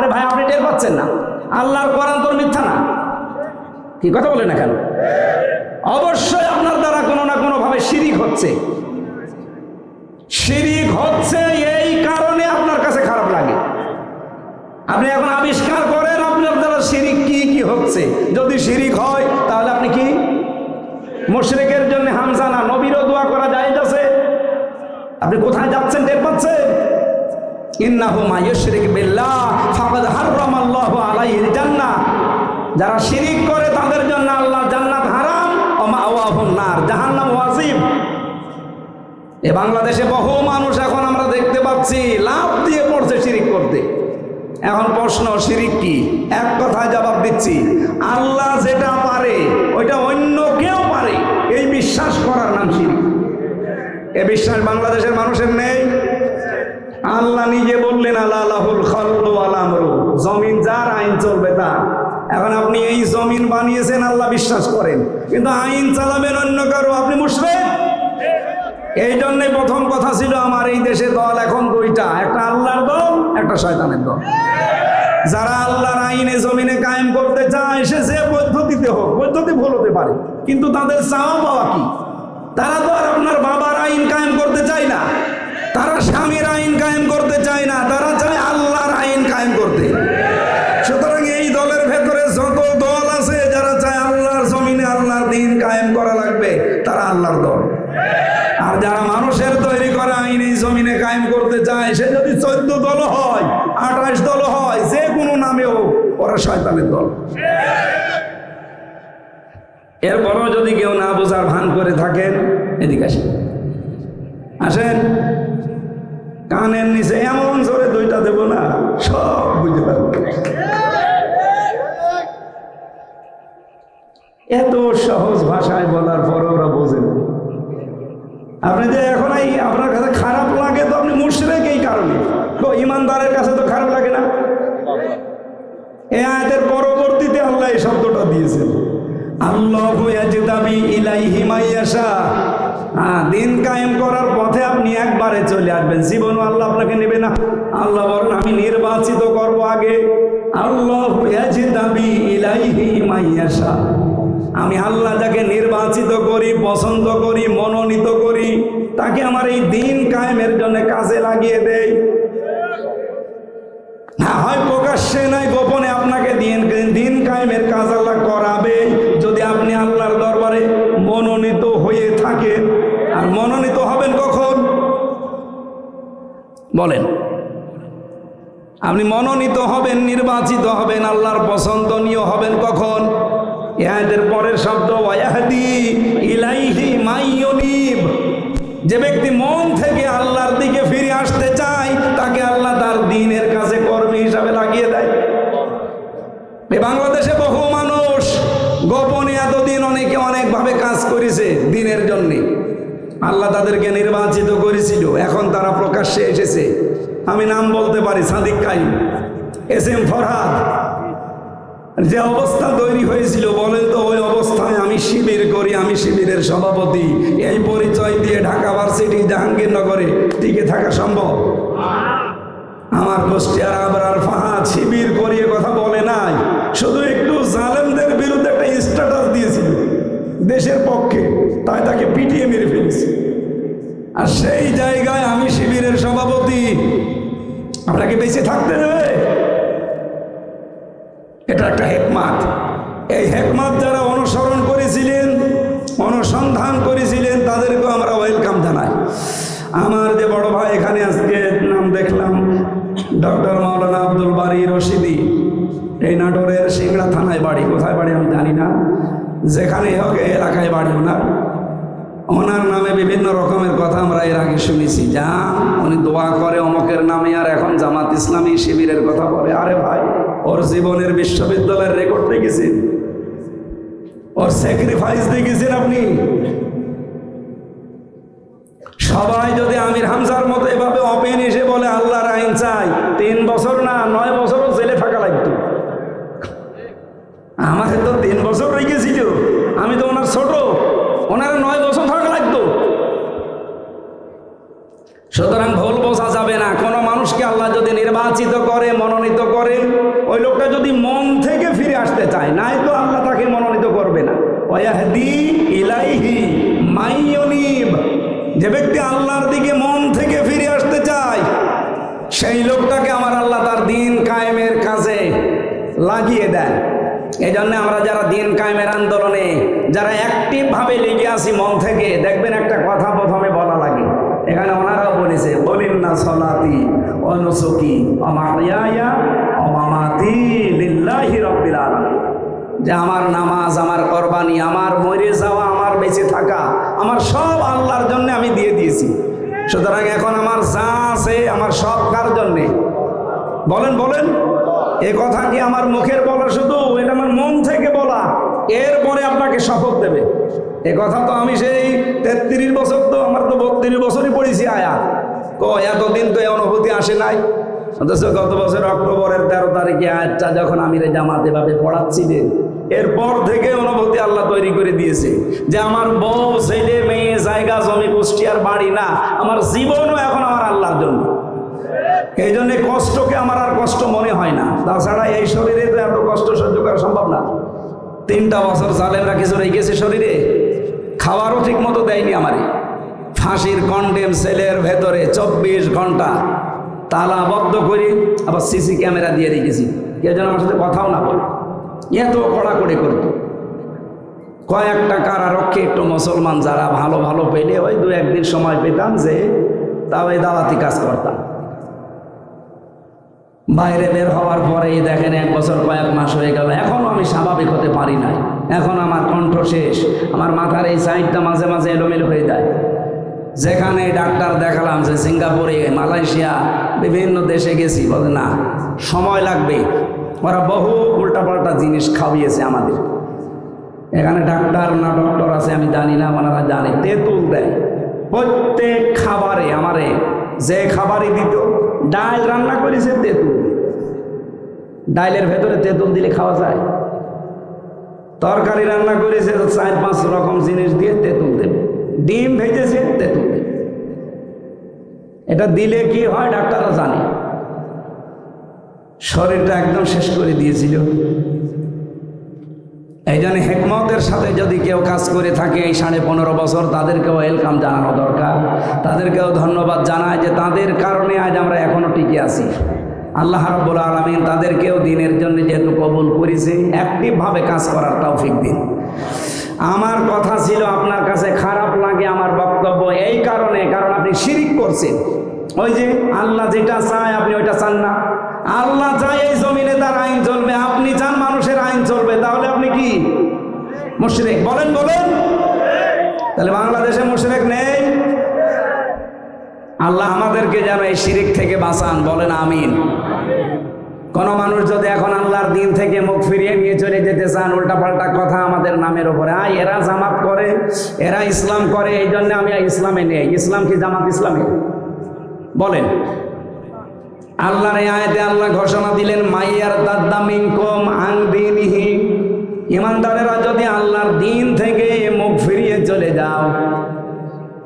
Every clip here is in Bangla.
আরে ভাই আপনি টের পাচ্ছেন না? আল্লাহর কোরআন তোর মিথ্যা না? কি কথা বলে না কেন? অবশ্যই আপনার দ্বারা কোনো না কোনো ভাবে শিরিক হচ্ছে। শিরিক হচ্ছে এই কারণে আপনার কাছে খারাপ লাগে। আপনি এখন আবিষ্কার করেন আপনার দ্বারা শিরিক কি কি হচ্ছে। যদি শিরিক হয় তাহলে আপনি কি মুশরিকের জন্য হামজা না নবীরও দোয়া করা জায়েজ আছে? আপনি কোথায় যাচ্ছেন টের পাচ্ছেন? ইন্নাহু মা ইউশরিক বিল্লাহ ফাকাদ হারামাল্লাহু আলাইহিল জান্নাহ। যারা শিরিক করে তাদের জন্য আল্লাহ জান্নাত হারাম, ওয়া মাওয়াহুন নার, জাহান্নাম ওয়াজিব। এ বাংলাদেশে বহু মানুষ এখন আমরা দেখতে পাচ্ছি লাফ দিয়ে পড়ছে শিরিক করতে। এখন প্রশ্ন, শিরিক কি? এক কথায় জবাব দিচ্ছি, আল্লাহ যেটা পারে ওইটা অন্য কেউ পারে, এই বিশ্বাস করার নাম শিরিক। এ বিশ্বাস বাংলাদেশের মানুষের নেই। আল্লাহ নিজে বললেন আলা লাহুল খালকু ওয়াল আমরু, জমিন যার, আইন চলবে তার। এখন আপনি এই জমিন বানিয়েছেন আল্লাহ বিশ্বাস করেন, কিন্তু আইন চালাবেন অন্য কারো, আপনি মুশরিক। এই জন্যই প্রথম কথা ছিল আমার এই দেশে দল এখন দুইটা, একটা আল্লাহর দল, একটা শয়তানের দল। যারা আল্লাহর আইনে জমিনে কায়েম করতে চায় সে যে পদ্ধতিতে হোক, পদ্ধতি ভুল হতে পারে, কিন্তু তাদের চাওয়া পাওয়া কি? তারা তো আর আপনার বাবার আইন কায়েম করতে চায় না, তারা স্বামীর আইন কায়েম করতে চায় না, তারা চায় আল্লাহর আইন কায়েম করতে। সুতরাং এই দলের ভেতরে যত দল আছে যারা চায় আল্লাহর জমিনে আল্লাহর দ্বীন কায়েম করা লাগবে, তারা আল্লাহর দল। আর যারা মানুষের তৈরি করা আইন এই জমিনে কায়েম করতে চায়, সে যদি 14 দল হয়, 28 দল হয়, যে কোনো নামে হোক, ওরা শয়তানের দল। এরপরও যদি কেউ না বোঝার ভান করে থাকেন, এদিকে আসেন, আসেন, কানের নিচে এমন জোরে দুইটা দেব না, সব বুঝতে পারবো। এত সহজ ভাষায় বলার পর ওরা বোঝেন। আপনি যে এখন এই আপনার কাছে খারাপ লাগে তো আপনি মুশরিক এই কারণে, তো ইমানদারের কাছে তো খারাপ লাগে না। এই আয়াতের পরবর্তীতে আল্লাহ এই শব্দটা দিয়েছেন, আল্লাহু ইয়াজতাবি ইলাইহি মাইয়াশা। দিন কায়েম করার পথে আপনি একবারে চলে আসবেন, জীবনও আল্লাহ আপনাকে নেবে না। আল্লাহ বলেন আমি নির্বাচিত করব আগে। আল্লাহু ইয়াজতাবি ইলাইহি মাইয়াশা, আমি আল্লাহ যাকে নির্বাচিত করি, পছন্দ করি, মনোনীত করি, তাকে আমার এই দিন কায়েমের জন্য কাজে লাগিয়ে দেই। হয় প্রকাশ্যে নাই গোপনে আপনাকে দিন কায়েমের কাজ আল্লাহ করাবে, যদি আপনি আল্লাহর দরবারে মনোনীত হয়ে থাকেন। আর মনোনীত হবেন কখন বলেন? আপনি মনোনীত হবেন, নির্বাচিত হবেন, আল্লাহর পছন্দনীয় হবেন কখন? এর পরের শব্দ ওয়াহদি ইলাইহি মাইয়ুনিব, যে ব্যক্তি মন থেকে আল্লাহর দিকে ফিরে আসতে চায় তাকে আল্লাহ তার দ্বীনের কাছে কর্মী হিসাবে লাগিয়ে দেয়। এই বাংলাদেশে বহু মানুষ গোপনে এতদিন অনেকে অনেকভাবে কাজ করেছে দ্বীনের জন্য, আল্লাহ তাদেরকে নির্বাচিত করেছিল, এখন তারা প্রকাশ্যে এসেছে। আমি নাম বলতে পারি, সাদিক কাইম, এস.এম. ফরহাদ। যে অবস্থা তৈরি হয়েছিল বলেন তো, ওই অবস্থায় আমি শিবির করি, আমি শিবিরের সভাপতি, এই পরিচয় দিয়ে ঢাকা ভার্সিটি জাহাঙ্গীরনগরে টিকে থাকা সম্ভব? আমার কুষ্টিয়ার আবরার ফাহাদ শিবির করিয়ে কথা বলে নাই, শুধু একটু জালেমদের বিরুদ্ধে একটা স্ট্যাটাস দিয়েছিল দেশের পক্ষে, তাই তাকে পিটিয়ে মেরে ফেলেছে। আর সেই জায়গায় আমি শিবিরের সভাপতি, আপনাকে বেঁচে থাকতে দেবে? এটা একটা হেকমাত। এই হেকমাত যারা অনুসরণ করেছিলেন, অনুসন্ধান করেছিলেন, তাদেরকেও আমরা ওয়েলকাম জানাই। আমার যে বড় ভাই এখানে আজকে নাম দেখলাম, ডক্টর মাওলানা আব্দুল বারী রশিদি, এই নাটোরের সিংড়া থানায় বাড়ি, কোথায় বাড়ি আমি জানি না, যেখানে হোক এলাকায় বাড়ি ওনার। ওনার নামে বিভিন্ন রকমের কথা আমরা এর আগে শুনেছি, যা উনি দোয়া করে অমকের নামে, আর এখন জামাত ইসলামী শিবিরের কথা বলে। আরে ভাই, ওর জীবনের বিশ্ববিদ্যালয়ের রেকর্ড দেখেছেন? ওর স্যাক্রিফাইস দেখেছেন আপনি? সবাই যদি আমির হামজার মতো এভাবে ওপেন এসে বলে আল্লাহর আইন চাই, 3 বছর না 9 বছরও জেলে থাকা লাগতো। আমাকে তো 3 বছর রেখেছিল, আমি তো ওনার ছোট, ওনারা 9 বছর থাকা লাগতো। সুতরাং ভুল বোঝা যাবে না, কোনো মানুষকে আল্লাহ যদি নির্বাচিত করে, মনোনীত করে, ওই লোকটা যদি মন থেকে ফিরে আসতে চায়, নাই তো আল্লাহ তাকে মনোনীত করবে না। ওয়াহদি ইলাইহি মাইয়ুনিব, যে ব্যক্তি আল্লাহর দিকে মন থেকে ফিরে আসতে চায় সেই লোকটাকে আমার আল্লাহ তার দিন কায়েমের কাজে লাগিয়ে দেয়। এই জন্য আমরা যারা দিন কায়েমের আন্দোলনে যারা অ্যাক্টিভ ভাবে লেগে আসি মন থেকে, দেখবেন একটা কথা প্রথমে বলা লাগে, এখানে ওনারাও বলেছে, বলিন না সলাতি ও নুসুকি ও মাহইয়া ও মামাতি লিল্লাহি রাব্বিল আলামিন, যে আমার নামাজ, আমার কোরবানি, আমার মরে যাওয়া, আমার বেঁচে থাকা, আমার সব আল্লাহর জন্য আমি দিয়ে দিয়েছি। সুতরাং এখন আমার যা আছে আমার সব কার জন্যে? বলেন বলেন, এ কথা কি আমার মুখের বলা শুধু? এটা আমার মন থেকে বলা। এরপরে আপনাকে শপথ দেবে। এ কথা তো আমি সেই 33 বছর, তো আমার তো 32 বছরই পড়েছি আয়াত। এতদিন তো এই অনুভূতি আসে নাই। অথচ গত বছর অক্টোবরের 13 তারিখে আয়াতটা যখন আমিরে জামাত এভাবে পড়াচ্ছিলেন, এরপর থেকে অনুভূতি আল্লাহ তৈরি করে দিয়েছে যে আমার বউ, ছেলে, মেয়ে, জায়গা জমি, কুষ্টিয়ার বাড়ি না, আমার জীবনও এখন আমার আল্লাহর জন্য। এই জন্য কষ্টকে আমার আর কষ্ট মনে হয় না। তাছাড়া এই শরীরে তো এত কষ্ট সহ্য করা সম্ভব না। 3টা বছর জালেমরা কিছু রেখেছে শরীরে, খাওয়ারও ঠিক মতো দেয়নি আমারে। ফাঁসির কন্ডেম সেলের ভেতরে 24 ঘন্টা তালাবদ্ধ করে আবার সিসি ক্যামেরা দিয়ে রেখেছি, কেউ যেন আমার সাথে কথাও না বলে। এত কড়াকড়ি করতো। কয়েকটা কারারক্ষে একটু মুসলমান যারা ভালো ভালো পেলে ওই 2-1 দিন সময় পেতাম, যে তাও এই দাওয়াতি কাজ করতাম। বাইরে বের হওয়ার পরেই দেখেন 1 বছর কয়েক মাস হয়ে গেল, এখনও আমি স্বাভাবিক হতে পারি নাই। এখন আমার কণ্ঠ শেষ, আমার মাথার এই সাইডটা মাঝে মাঝে এলোমেলো হয়ে যায়। যেখানে ডাক্তার দেখালাম, যে সিঙ্গাপুরে, মালয়েশিয়া, বিভিন্ন দেশে গেছি, বলে না সময় লাগবে। ওরা বহু উল্টাপাল্টা জিনিস খাওয়িয়েছে আমাদের। এখানে ডাক্তার না ডক্টর আছে আমি জানি না, ওনারা জানে, তেঁতুল দেয় প্রত্যেক খাবারে। আমারে যে খাবারই দিত, ডাল রান্না করেছে তেঁতুল, ডালের ভেতরে তেঁতুল দিলে খাওয়া যায়। তরকারি রান্না করেছে 4-5 রকম জিনিস দিয়ে তেঁতুল দেবে, ডিম ভেজেছে তেঁতুল দেবে। এটা দিলে কি হয় ডাক্তাররা জানে। শরীরটা একদম শেষ করে দিয়েছিল। এই জন্য হেকমতের সাথে যদি কেউ কাজ করে থাকে এই 15.5 বছর, তাদেরকেও ওয়েলকাম জানানো দরকার। তাদেরকেও ধন্যবাদ জানায় যে তাদের কারণে আজ আমরা এখনো টিকে আছি। আল্লাহ রাব্বুল আলামিন তাদেরকেও দিনের জন্য যেহেতু কবুল করেছে, অ্যাক্টিভভাবে কাজ করার তৌফিক দিন। আমার কথা ছিল, আপনার কাছে খারাপ লাগে আমার বক্তব্য এই কারণে, কারণ আপনি শিরিক করছেন। ওই যে আল্লাহ যেটা চায় আপনি ওইটা চান না। আল্লাহ চায় এই জমিনে তার আইন চলবে, আপনি চান মানুষের আইন চলবে, তাহলে আপনি কি মুশরিক? বলেন বলেন। তাহলে বাংলাদেশে মুশরিক নেই? আল্লাহ আমাদেরকে যেন এই শিরিক থেকে বাঁচান, বলেন আমিন। কোন মানুষ যদি এখন আল্লাহর দিন থেকে মুখ ফিরিয়ে নিয়ে চলে যেতে চান, উল্টাপাল্টা কথা আমাদের নামের উপরে, এরা জামাত করে, এরা ইসলাম করে, এই জন্য আমি ইসলামে নেই। ইসলাম কি জামাত ইসলামে? বলেন। আল্লাহর এই আয়াতে আল্লাহ ঘোষণা দিলেন, মাইয়ার দাদ্দা মিনকুম আন দীনিহি, ইমানদারেরা যদি আল্লাহর দিন থেকে মুখ ফিরিয়ে চলে যাও,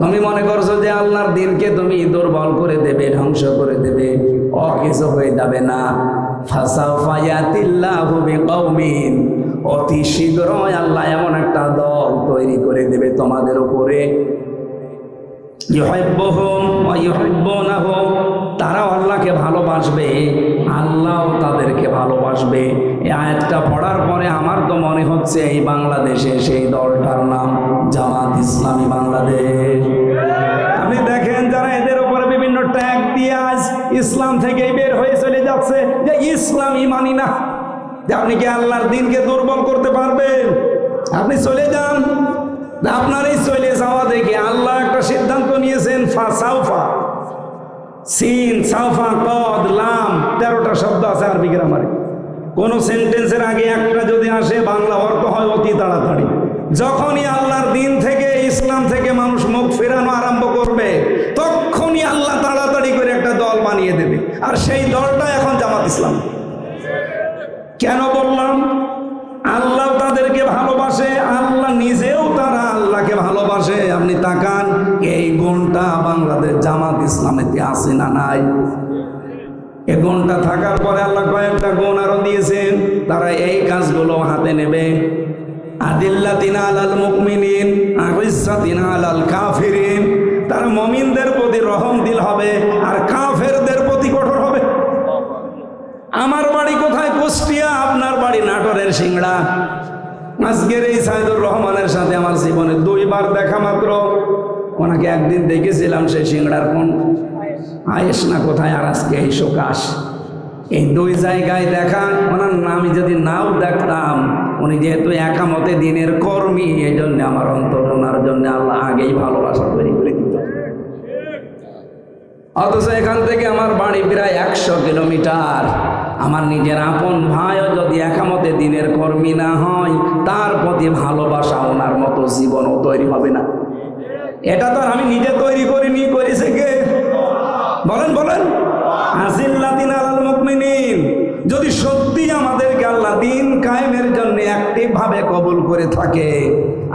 তুমি মনে করছো যে আল্লাহর দিনকে তুমি দুর্বল করে দেবে, ধ্বংস করে দেবে, অকিছু হয়ে যাবে না। ফাসাউফা ইয়াতিল্লাহু বিকওমিন, অতি শীঘ্রই আল্লাহ এমন একটা দল তৈরি করে দেবে তোমাদের উপরে, ইউহিব্বুহুম ওয়া ইউহিব্বুনাহু, তারাও আল্লাহকে ভালোবাসবে, আল্লাহও তাদেরকে ভালোবাসবে। এই আয়াতটা পড়ার পরে আমার তো মনে হচ্ছে এই বাংলাদেশে সেই দলটার নাম জামাত ইসলামী বাংলাদেশ। আপনি দেখেন যারা এদের উপরে বিভিন্ন ট্যাগ দিয়ে আজ ইসলাম থেকে বের হয়ে চলে যাচ্ছে, যে ইসলামই মানি না। যে আপনি কি আল্লাহর দিনকে দুর্বল করতে পারবেন? আপনি চলে যান। আপনার এই চলে যাওয়া দেখে আল্লাহ একটা সিদ্ধান্ত নিয়েছেন, ফাসাউফা, সিন, সাউফা, কদ, লাম, 13টা শব্দ আছে আরবি গ্রামারে। কোন সেন্টেন্সের আগে একটা যদি আসে, বাংলা অর্থ হয় অতি তাড়াতাড়ি। যখনই আল্লাহর দিন থেকে, ইসলাম থেকে মানুষ মুখ ফেরানো আরম্ভ করবে, তখনই আল্লাহ তাড়াতাড়ি করে একটা দল বানিয়ে দেবে, আর সেই দলটা এখন জামাত ইসলাম। কেন বললাম? আল্লাহ তাদেরকে ভালোবাসে, আল্লাহ নিজেও তারা আল্লাহকে ভালোবাসে। আপনি তাকান, এই গুণটা বাংলাদেশ জামাত ইসলামেতে আছে না নাই? এ গুণটা থাকার পরে আল্লাহ কয়েকটা গুণ আরো দিয়েছেন, তারা এই কাজগুলো হাতে নেবে। আদিল্লাতিনা আলাল মুমিনিন আইজ্জাতিনা আলাল কাফিরিন, তারা মুমিনদের প্রতি রহম দিল হবে আর কাফেরদের প্রতি কঠোর হবে। আমার বাড়ি কোথায়? কুষ্টিয়া, আপনার বাড়ি নাটোরের সিংড়া। আজকের এই সাইদুর রহমানের সাথে আমার জীবনে 2 বার দেখা মাত্র। ওনাকে একদিন দেখেছিলাম সেই সিংড়ার কোন আয়েস না কোথায়, আর আজকে এই সুকাশ। এই 2 জায়গায় দেখা। ওনার নামই যদি নাও দেখতাম, উনি যেহেতু একামতে দিনের কর্মী, এই জন্য আমার অন্তর ওনার জন্য আল্লাহ আগেই ভালোবাসা তৈরি করে দিত। অথচ এখান থেকে আমার বাড়ি প্রায় 100 কিলোমিটার। আমার নিজের আপন ভাইও যদি একামতে দিনের কর্মী না হয়, তার প্রতি ভালোবাসা ওনার মতো জীবনও তৈরি হবে না। এটা তো আর আমি নিজে তৈরি করিনি, করেছে কে? বলেন বলেন। আজিল্লাতিন আলাল মুমিনিন, যদি সত্যি আমাদেরকে আল্লাহ দিন কায়েমের জন্য অ্যাক্টিভ ভাবে কবুল করে থাকে,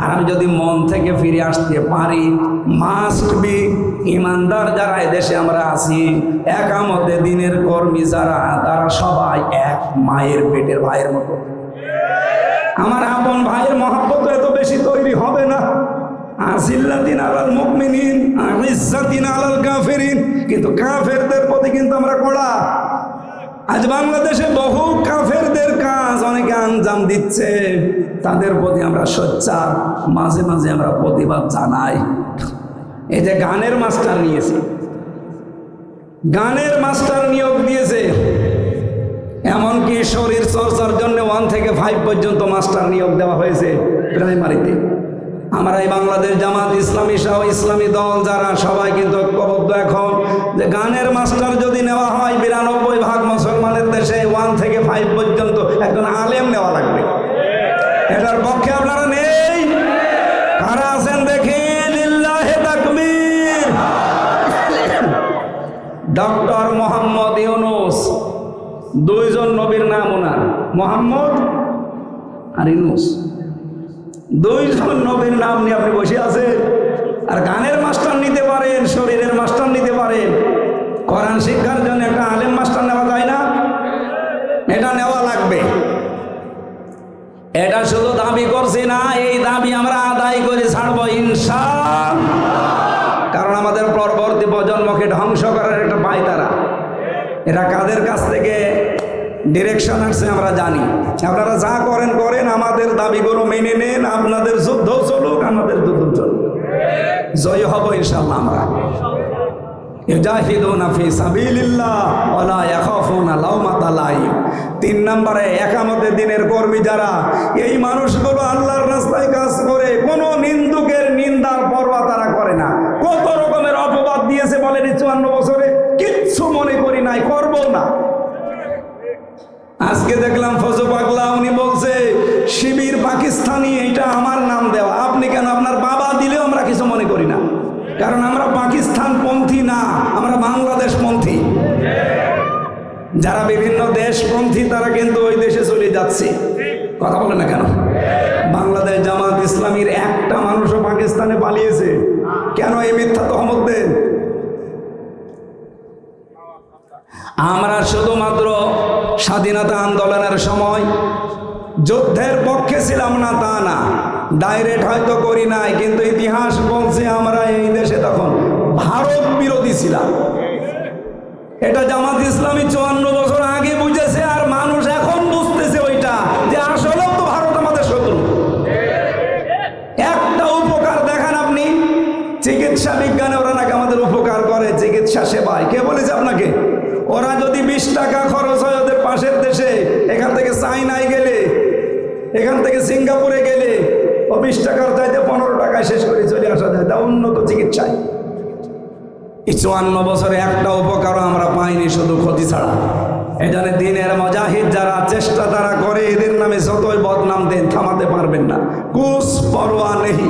আর আমি যদি মন থেকে ফিরে আসতে পারি, মাস্ট বি ইমানদার যারা এদেশে আমরা আছি, একামতে দিনের কর্মী যারা, তারা সবাই এক মায়ের পেটের ভাইয়ের মতো। আমার আপন ভাইয়ের মহব্বত এত বেশি তৈরি হবে না। আজিল্লাতিন আলাল মুমিনিন আইজ্জাতিন আলাল কাফিরিন, কিন্তু কাফেরদের প্রতি কিন্তু আমরা কড়া। আজ বাংলাদেশে বহু কাফেরদের কাজ অনেকে আঞ্জাম দিচ্ছে, তাদের প্রতি আমরা সোচ্চার, মাঝে মাঝে আমরা প্রতিবাদ জানাই। এই যে গানের মাস্টার নিয়েছে, গানের মাস্টার নিয়োগ দিয়েছে, এমনকি শরীর চর্চার জন্য 1 থেকে 5 পর্যন্ত মাস্টার নিয়োগ দেওয়া হয়েছে প্রাইমারিতে। আমরা এই বাংলাদেশ জামাত ইসলামী সহ ইসলামী দল যারা, সবাই কিন্তু ঐক্যবদ্ধ এখন যে গানের মাস্টার যদি নেওয়া হয়, 92% মুসলমানের দেশে 1 থেকে 5 পর্যন্ত একজন আলেম নেওয়া লাগবে। এটার পক্ষে আপনারা নেই? কারা আছেন দেখি? লিল্লাহি তাকবীর। ডক্টর মোহাম্মদ ইউনূস, 2 জন নবীর নাম ওনার, মোহাম্মদ আর ইউনূস। 2 জন নবীর নাম নিয়ে আপনি বসে আছেন, আর গানের মাস্টার নিতে পারেন, শরীরের মাস্টার নিতে পারেন। কোরআন শিক্ষার জন্য একটা আলেম মাস্টার নেওয়া যায় না? এটা নেওয়া লাগবে। এটা শুধু দাবি করছি না, এই দাবি আমরা আদায় করে ছাড়বো ইনশাআল্লাহ। কারণ আমাদের পরবর্তী প্রজন্মকে ধ্বংস করার একটা পায়তারা। এরা কাদের কাছ থেকে ডিরেকশন আসছে আমরা জানি। আপনারা যা করেন করেন, আমাদের দাবিগুলো মেনে নেন। আপনাদের যুদ্ধ চলুক, আমাদের যুদ্ধ চলুক, জয় হব ইনশাআল্লাহ আমরা। ইউজাহিদুনা ফি সাবিলিল্লাহ ওয়া লা ইয়াখাফুনা লাওমাতা লাইম। 3 নম্বরে একামতে দিনের কর্মী যারা, এই মানুষগুলো আল্লাহর রাস্তায় কাজ করে, কোনো নিন্দুকের নিন্দার পরোয়া তারা করে না। কত রকমের অপবাদ দিয়েছে বলেন 54 বছরে, কিচ্ছু মনে করি নাই, করবো না। আজকে দেখলাম ফজু পাগলা, উনি বলছে শিবির পাকিস্তানি, এটা আমার নাম দেওয়া। আপনি কেন? আপনার বাবা দিলেও আমরা কিছু মনে করি না, কারণ আমরা পাকিস্তান পন্থী না, আমরা বাংলাদেশ পন্থী। যারা বিভিন্ন দেশপন্থী তারা কিন্তু ওই দেশে চলে যাচ্ছে। কথা বলে না কেন? বাংলাদেশ জামাত ইসলামীর একটা মানুষও পাকিস্তানে পালিয়েছে কেন? এই মিথ্যা তহমত দেন। আমরা শুধুমাত্র স্বাধীনতা আন্দোলনের সময় যুদ্ধের পক্ষে ছিলাম না তা না, ডাইরেক্ট হয়তো করি নাই, কিন্তু ইতিহাস বলছে আমরা এই দেশে তখন ভারত বিরোধী ছিলাম। এটা জামাত ইসলামী 54 বছর আগে বুঝেছে, আর মানুষ এখন বুঝতেছে ওইটা, যে আসলেও তো ভারত আমাদের শত্রু। একটা উপকার দেখান আপনি, চিকিৎসা বিজ্ঞানে ওরা নাকি আমাদের উপকার করে, চিকিৎসা সেবায়। কে বলেছে আপনাকে? ওরা যদি 20 টাকা খরচ হয় ওদের পাশের দেশে, এখান থেকে চাইনায় গেলে, এখান থেকে সিঙ্গাপুরে গেলে, ও 20 টাকার চাইতে 15 টাকায় শেষ করে চলে আসা যায়, তা উন্নত চিকিৎসায়। এই 54 বছরে একটা উপকারও আমরা পাইনি, শুধু ক্ষতি ছাড়া। এখানে দিনের মুজাহিদ যারা, চেষ্টা তারা করে, এদের নামে যতই বদনাম দেন থামাতে পারবেন না। কুছ পরোয়া নেই,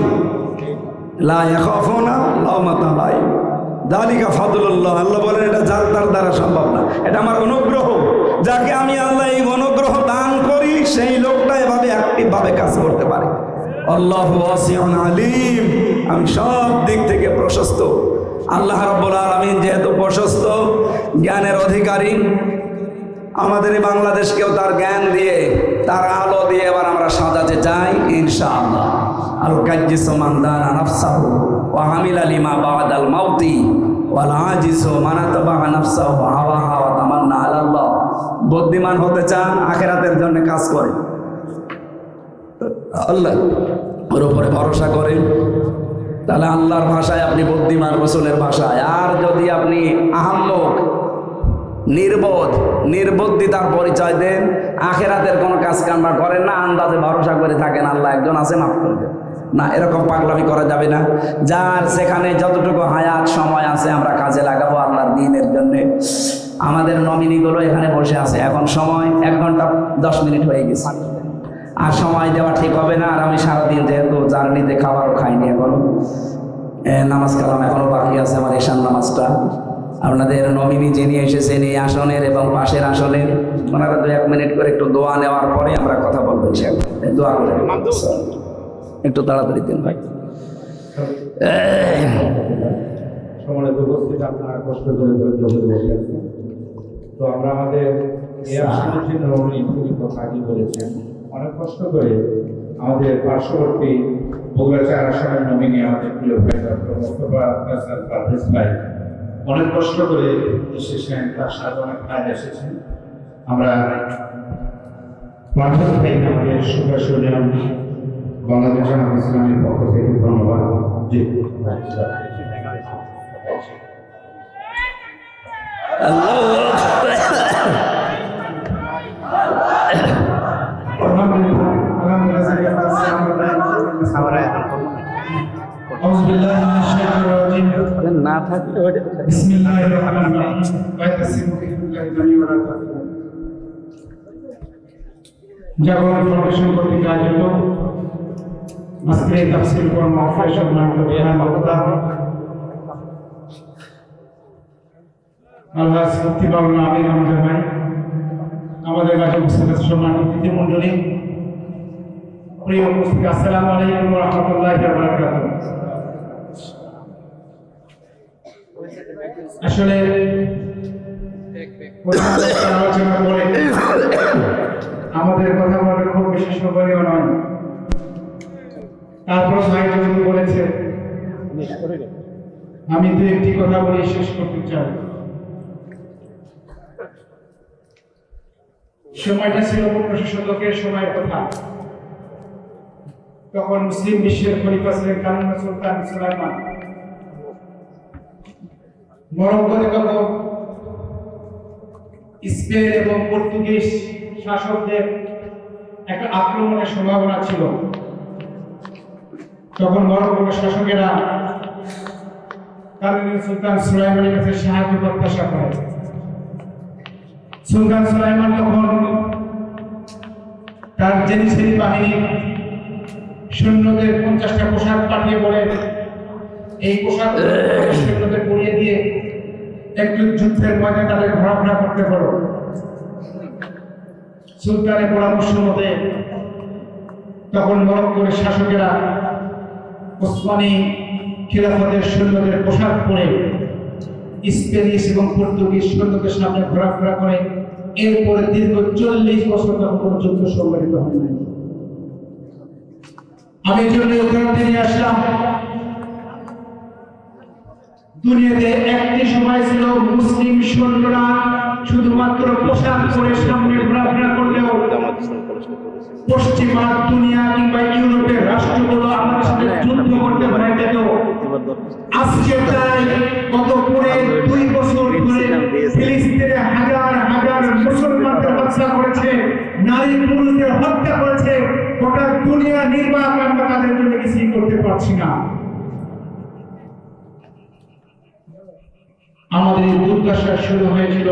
লা ইয়াখাফুনা লাওমাতা লাইম, যালিকা ফাদলুল্লাহ। আল্লাহ বলেন এটা যার তার দ্বারা সম্ভব না, এটা আমার অনুগ্রহ। যাকে আমি আল্লাহ এই অনুগ্রহ দান করি, সেই লোকটা এভাবে অ্যাক্টিভ ভাবে কাজ করতে পারে। আল্লাহু ওয়াসিউন আলিম, আমি সব দিক থেকে প্রশস্ত। আল্লাহ রাব্বুল আলামিন যেহেতু প্রশস্ত, জ্ঞানের অধিকারী, আমাদের এই বাংলাদেশকেও তার জ্ঞান দিয়ে, তার আলো দিয়ে এবার আমরা সাজাতে চাই ইনশাআল্লাহ। আল কাজ্জিসু মান দানা নাফসাহু ওয়া আমিলা লিমা বাদাল মাউতি ওয়াল আজিজু মান আতবাআ নাফসাহু হাওয়াহা ওয়া তামান্না আলাল্লাহ। বুদ্ধিমান হতে চান, আখিরাতের জন্য কাজ করেন, আল্লাহ ওর উপরে ভরসা করেন, তাহলে আল্লাহর ভাষায় আপনি বুদ্ধিমান, রাসূলের ভাষায়। আর যদি আপনি আহাম্মক, নির্বোধ, নির্বুদ্ধিতার পরিচয় দেন, আখিরাতের কোনো কাজ কামনা করেন না, আন্দাজে ভরসা করে থাকেন আল্লাহ একজন আছে মাফ করে দেন, না, এরকম পাগলামি করা যাবে না। যার সেখানে যতটুকু হায়াত সময় আছে আমরা কাজে লাগাবো আল্লাহর দ্বীনের জন্য। আমাদের নমিনিগুলো এখানে বসে আছে, এখন সময় 1 ঘন্টা 10 মিনিট হয়ে গেছে, আর সময় দেওয়া ঠিক হবে না। আর আমি সারাদিন যেহেতু জার্নিতে খাবারও খাইনি, এখনো নামাজ কালাম এখনো বাকি আছে আমার ঈশান নামাজটা। আপনাদের নমিনি যিনি এসেছেন এই আসনের এবং পাশের আসনের, ওনারা 2-1 মিনিট করে একটু দোয়া নেওয়ার পরে আমরা কথা বলবো। দোয়া করে একটু তাড়াতাড়ি দিন ভাই। সম্মানিত উপস্থিত, আপনারা কষ্ট করে ধৈর্য ধরে বসে আছেন। তো আমরা আমাদের এই আসনের জন্য কথা আগে বলেছেন, অনেক কষ্ট করে আমাদের পার্শ্ববর্তী বগুড়া 4 আসনের নমিনি আমাদের প্রিয় ভাই ডক্টর মোস্তফা কাসার পারভেজ ভাই অনেক কষ্ট করে এসেছেন, তার সাথে অনেক কাজ এসেছেন। আমরা পারভেজ ভাইকে আমাদের শুভেচ্ছা বাংলাদেশ জামাত ইসলামের পক্ষ থেকে ধন্যবাদ। জি না থাকলে জাগরণ ফাউন্ডেশন কর্তৃক আয়োজিত আজকে তাফসীর কোরআন মাহফিল সম্মানিত প্রধান বক্তা আল্লাহ মুফতি মাওলানা আমির হামজা ভাই, আমাদের কাছে উপস্থিত সম্মানিত অতিথিমণ্ডলী, প্রিয় উপস্থিতি, আসসালামু আলাইকুম ওয়া রাহমাতুল্লাহি ওয়া বারাকাতুহু। আসলে আলোচনা করে আমাদের কথা বলার খুব বেশি সময় নয়, তারপর ভাই যদি বলেছে আমি 2-1টি কথা বলে শেষ করতে চাই। সময়টা ছিল 1500 শতকের সময়ের কথা। তখন মুসলিম বিশ্বের খলিফা ছিলেন কানুন সুলতান সুলাইমান। মরক্কোতে তখন স্পেন এবং পর্তুগিজ শাসকদের একটা আক্রমণের সম্ভাবনা ছিল। তখন মরক্কোর শাসকেরা কানুন সুলতান সুলাইমানের কাছে সাহায্য প্রত্যাশা করে। সুলতান সুলাইমান তখন তার জেনিসেরি বাহিনী সৈন্যদের 50টা পোশাক পাঠিয়ে বলে এই পোশাক সৈন্যদের পরিয়ে দিয়ে একটু যুদ্ধের ময়দানে তাদের ঘোরাফেরা করতে পারো। সুলতানের পরামর্শ মতে তখন মরক্কোর শাসকেরা ওসমানী খিলাফতের সৈন্যদের পোশাক পরে স্পেনিশ এবং পর্তুগিজ সৈন্যদের সামনে ঘোরাফেরা করে। এরপরে দীর্ঘ 40 বছর তখন কোনো যুদ্ধ সংঘটিত হয় নাই। আমি এই জন্য উদাহরণ নিয়ে আসলাম, দুনিয়াতে একটি সময় ছিল মুসলিম সৈন্যরা শুধুমাত্র পোশাক পরে সামনে ঘোরাফেরা করলেও পশ্চিমা দুনিয়া কিংবা ইউরোপের রাষ্ট্রগুলো আমাদের সাথে যুদ্ধ করতে ভয় পেত। আজকে তাই গত পরে 2 বছর ধরে ফিলিস্তিনে হাজার হাজার মুসলমানদের হত্যা করেছে, নারী পুরুষদের হত্যা করেছে। গোটা দুনিয়া নির্বাক আমরা তাদের জন্য কিছুই করতে পারছি না। আমাদের এই দুর্দশা শুরু হয়েছিল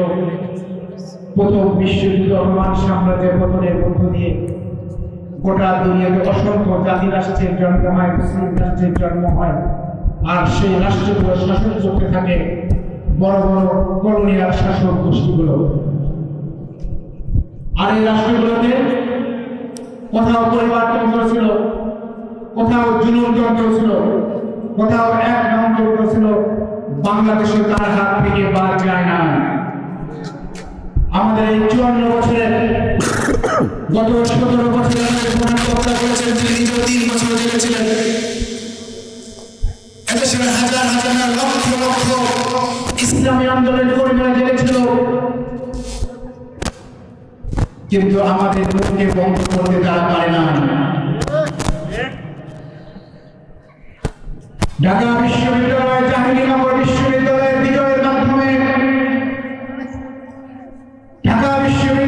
প্রথম বিশ্বযুদ্ধ রোমান সাম্রাজ্যের পতনের মধ্য দিয়ে। গোটা দুনিয়াতে অসংখ্য জাতি রাষ্ট্রের জন্ম হয়, মুসলিম রাষ্ট্রের জন্ম হয়, আর সেই রাষ্ট্রগুলো শাসন করতে থাকে বড় বড় কলোনিয়াল শাসক গোষ্ঠীগুলো। আর এই রাষ্ট্রগুলোতে কোথাও পরিবারতন্ত্র ছিল, কোথাও জুলুমতন্ত্র ছিল, কোথাও এক নামতন্ত্র ছিল। বাংলাদেশে তার হাত থেকে বাদ যায় না। আমাদের এই 54 বছরের গত 17 বছরের হত্যা করেছেন, তিনি নিজেও 3 বছর জেলে ছিলেন। এদেশের হাজার হাজার লক্ষ লক্ষ ইসলামী আন্দোলনের কর্মীরা জেলে ছিল, কিন্তু আমাদের মুখকে বন্ধ করতে তারা পারে না। ঢাকা বিশ্ববিদ্যালয়, জাহাঙ্গীরনগর বিশ্ববিদ্যালয়ের বিজয়ের মাধ্যমে ঢাকা বিশ্ববিদ্যালয়